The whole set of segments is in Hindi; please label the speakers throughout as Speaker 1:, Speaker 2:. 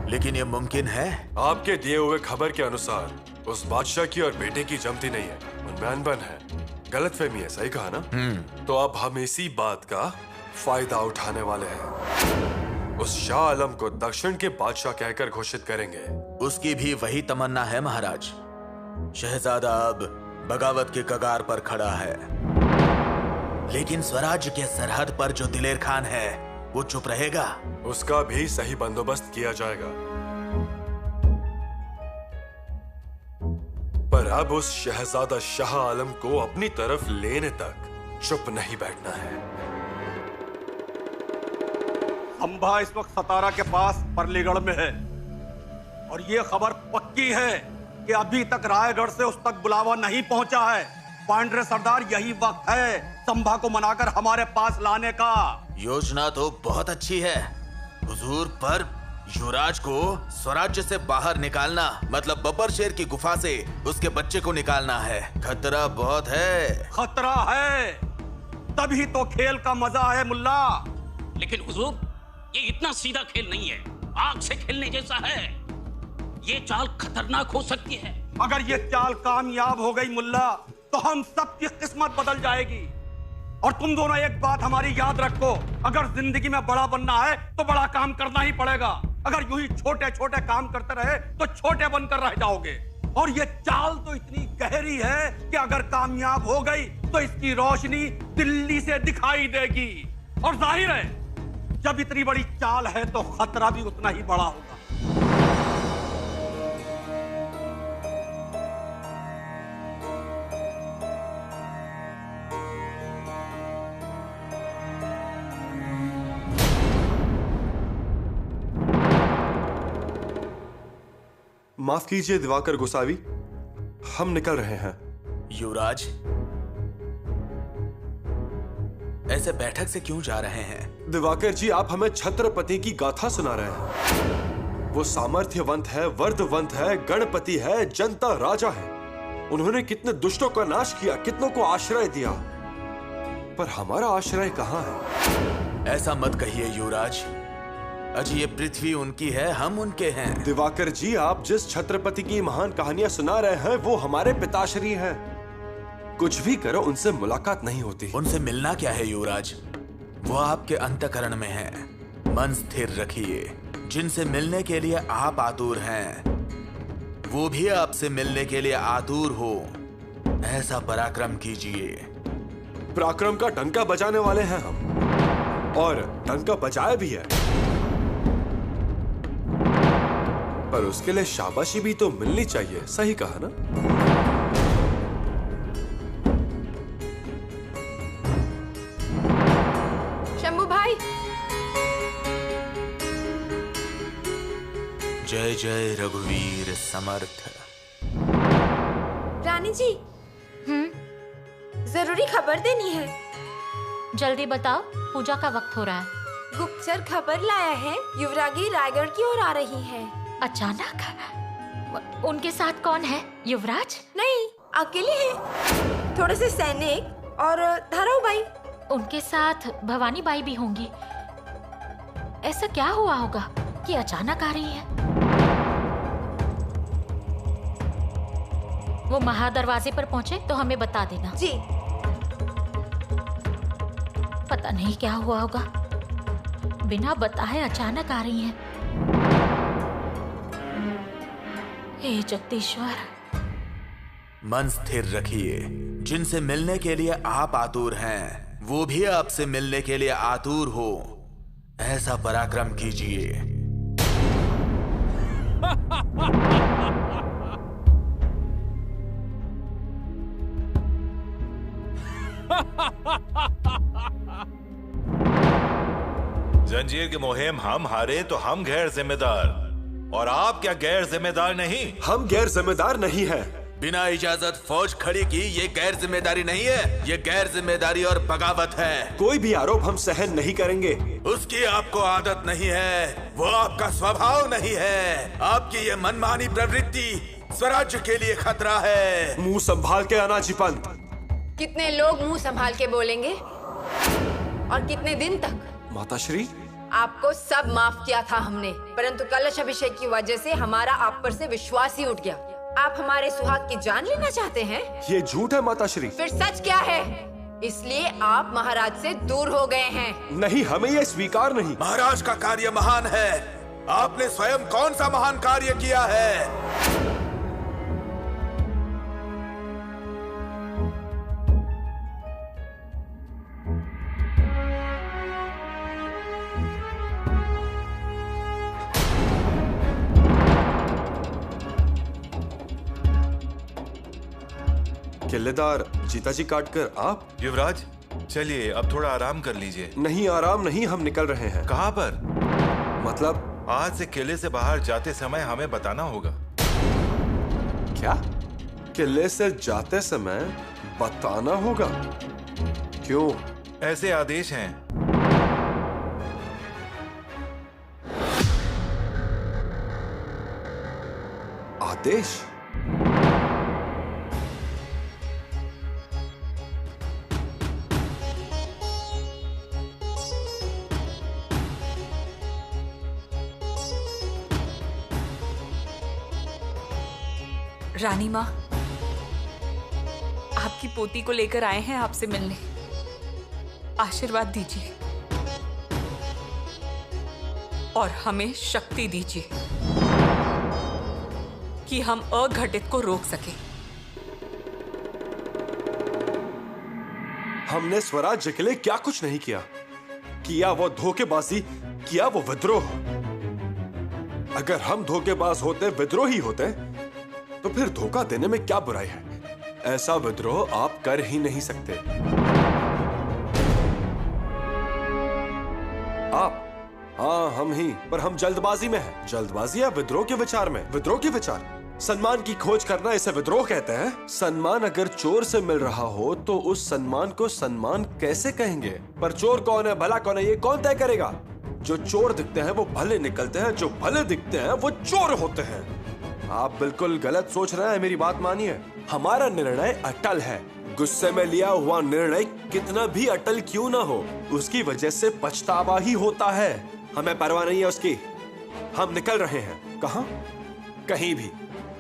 Speaker 1: लेकिन ये मुमकिन है?
Speaker 2: आपके दिए हुए खबर के अनुसार उस बादशाह की और बेटे की जमती नहीं है, उनमें अनबन है, गलतफहमी है। सही कहा ना? तो अब हम इसी बात का फायदा उठाने वाले हैं। उस शाह आलम को दक्षिण के बादशाह कहकर घोषित करेंगे।
Speaker 1: उसकी भी वही तमन्ना है महाराज। शहजादा अब बगावत के कगार पर खड़ा है, लेकिन स्वराज्य के सरहद पर जो दिलेर खान है वो चुप रहेगा।
Speaker 2: उसका भी सही बंदोबस्त किया जाएगा। पर अब उस शहजादा शाह आलम को अपनी तरफ लेने तक चुप नहीं बैठना है।
Speaker 3: संभा इस वक्त सतारा के पास परलीगढ़ में है और ये खबर पक्की है कि अभी तक रायगढ़ से उस तक बुलावा नहीं पहुंचा है। पांड्रे सरदार, यही वक्त है संभा को मनाकर हमारे पास लाने का।
Speaker 1: योजना तो बहुत अच्छी है हुजूर, पर युवराज को स्वराज्य से बाहर निकालना मतलब बब्बर शेर की गुफा से उसके बच्चे को निकालना है। खतरा बहुत है।
Speaker 3: खतरा है तभी तो खेल का मजा है मुल्ला।
Speaker 4: लेकिन हुजूर, ये इतना सीधा खेल नहीं है, आग से खेलने जैसा है। ये चाल खतरनाक हो सकती है।
Speaker 3: अगर ये चाल कामयाब हो गई मुल्ला तो हम सबकी किस्मत बदल जाएगी। और तुम दोनों एक बात हमारी याद रखो, अगर जिंदगी में बड़ा बनना है तो बड़ा काम करना ही पड़ेगा। अगर यूं ही छोटे छोटे काम करते रहे तो छोटे बनकर रह जाओगे। और ये चाल तो इतनी गहरी है कि अगर कामयाब हो गई तो इसकी रोशनी दिल्ली से दिखाई देगी। और जाहिर है जब इतनी बड़ी चाल है तो खतरा भी उतना ही बड़ा होगा।
Speaker 2: माफ कीजिए दिवाकर गोसावी, हम निकल रहे हैं।
Speaker 1: युवराज, ऐसे बैठक से क्यों जा रहे हैं?
Speaker 2: दिवाकर जी, आप हमें छत्रपति की गाथा सुना रहे हैं। वो सामर्थ्यवंत है, वर्धवंत है, गणपति है, जनता राजा है। उन्होंने कितने दुष्टों का नाश किया, कितनों को आश्रय दिया, पर हमारा आश्रय कहाँ है?
Speaker 1: ऐसा मत कहिए युवराज, अजी ये पृथ्वी उनकी है, हम उनके हैं।
Speaker 2: दिवाकर जी, आप जिस छत्रपति की महान कहानियां सुना रहे हैं वो हमारे पिताश्री हैं। कुछ भी करो, उनसे मुलाकात नहीं होती।
Speaker 1: उनसे मिलना क्या है युवराज, वो आपके अंतःकरण में है। मन स्थिर रखिए। जिनसे मिलने के लिए आप आतुर हैं, वो भी आपसे मिलने के लिए आतुर हो। ऐसा पराक्रम कीजिए।
Speaker 2: पराक्रम का डंका बजाने वाले हैं हम, और डंका बजाया भी है, पर उसके लिए शाबाशी भी तो मिलनी चाहिए। सही कहा ना?
Speaker 5: शंभू भाई।
Speaker 1: जय जय रघुवीर समर्थ।
Speaker 5: रानी जी, जरूरी खबर देनी है।
Speaker 6: जल्दी बताओ, पूजा का वक्त हो रहा है।
Speaker 5: गुप्तचर खबर लाया है, युवरागी रायगढ़ की ओर आ रही है।
Speaker 6: अचानक? उनके साथ कौन है? युवराज?
Speaker 5: नहीं, अकेले हैं। थोड़े से सैनिक और धाराऊ बाई।
Speaker 6: उनके साथ भवानी बाई भी होंगी। ऐसा क्या हुआ होगा कि अचानक आ रही है? वो महादरवाजे पर पहुंचे तो हमें बता देना।
Speaker 5: जी।
Speaker 6: पता नहीं क्या हुआ होगा, बिना बताए अचानक आ रही हैं। हे जगदीश्वर।
Speaker 1: मन स्थिर रखिए। जिनसे मिलने के लिए आप आतुर हैं, वो भी आपसे मिलने के लिए आतुर हो। ऐसा पराक्रम कीजिए।
Speaker 7: जंजीर की मुहिम हम हारे तो हम गैर जिम्मेदार, और आप क्या गैर जिम्मेदार नहीं?
Speaker 2: हम गैर जिम्मेदार नहीं हैं।
Speaker 1: बिना इजाजत फौज खड़ी की ये गैर जिम्मेदारी नहीं है, ये गैर जिम्मेदारी और बगावत है।
Speaker 2: कोई भी आरोप हम सहन नहीं करेंगे।
Speaker 1: उसकी आपको आदत नहीं है, वो आपका स्वभाव नहीं है। आपकी ये मनमानी प्रवृत्ति स्वराज्य के लिए खतरा है।
Speaker 2: मुंह संभाल के अनाजी पंत।
Speaker 5: कितने लोग मुंह संभाल के बोलेंगे और कितने दिन तक?
Speaker 2: माताश्री,
Speaker 5: आपको सब माफ किया था हमने, परंतु कलश अभिषेक की वजह से हमारा आप पर से विश्वास ही उठ गया। आप हमारे सुहाग की जान लेना चाहते हैं?
Speaker 2: ये झूठ है माताश्री।
Speaker 5: फिर सच क्या है? इसलिए आप महाराज से दूर हो गए हैं।
Speaker 2: नहीं, हमें ये स्वीकार नहीं।
Speaker 1: महाराज का कार्य महान है। आपने स्वयं कौन सा महान कार्य किया है?
Speaker 2: किल्लेदार जीताजी काटकर आप?
Speaker 7: युवराज, चलिए अब थोड़ा आराम कर लीजिए।
Speaker 2: नहीं, आराम नहीं, हम निकल रहे हैं।
Speaker 7: कहाँ पर?
Speaker 2: मतलब
Speaker 7: आज से किले से बाहर जाते समय हमें बताना होगा।
Speaker 2: क्या? किले से जाते समय बताना होगा? क्यों?
Speaker 7: ऐसे आदेश हैं।
Speaker 2: आदेश?
Speaker 8: रानी माँ, आपकी पोती को लेकर आए हैं आपसे मिलने। आशीर्वाद दीजिए और हमें शक्ति दीजिए कि हम अघटित को रोक सके।
Speaker 2: हमने स्वराज्य के लिए क्या कुछ नहीं किया। किया वो धोखेबाजी, किया वो विद्रोह। अगर हम धोखेबाज होते, विद्रोही होते, तो फिर धोखा देने में क्या बुराई है? ऐसा विद्रोह आप कर ही नहीं सकते। आप? हाँ, हम ही, पर हम जल्दबाजी में हैं। जल्दबाजी या विद्रोह के विचार में? विद्रोह के विचार। सम्मान की खोज करना, इसे विद्रोह कहते हैं। सम्मान अगर चोर से मिल रहा हो तो उस सम्मान को सम्मान कैसे कहेंगे? पर चोर कौन है, भला कौन है, ये कौन तय करेगा? जो चोर दिखते हैं वो भले निकलते हैं, जो भले दिखते हैं वो चोर होते हैं। आप बिल्कुल गलत सोच रहे हैं, मेरी बात मानिए। हमारा निर्णय अटल है। गुस्से में लिया हुआ निर्णय कितना भी अटल क्यों ना हो, उसकी वजह से पछतावा ही होता है। हमें परवाह नहीं है उसकी। हम निकल रहे हैं। कहां? कहीं भी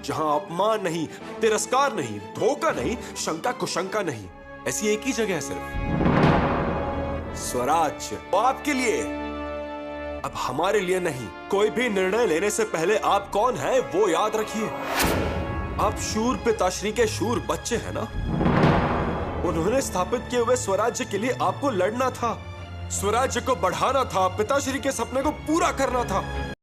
Speaker 2: जहां अपमान नहीं, तिरस्कार नहीं, धोखा नहीं, शंका कुशंका नहीं। ऐसी एक ही जगह है सिर्फ, स्वराज्य। वो आपके लिए, अब हमारे लिए नहीं। कोई भी निर्णय लेने से पहले आप कौन हैं वो याद रखिए। आप शूर पिताश्री के शूर बच्चे हैं ना। उन्होंने स्थापित किए हुए स्वराज्य के लिए आपको लड़ना था, स्वराज्य को बढ़ाना था, पिताश्री के सपने को पूरा करना था।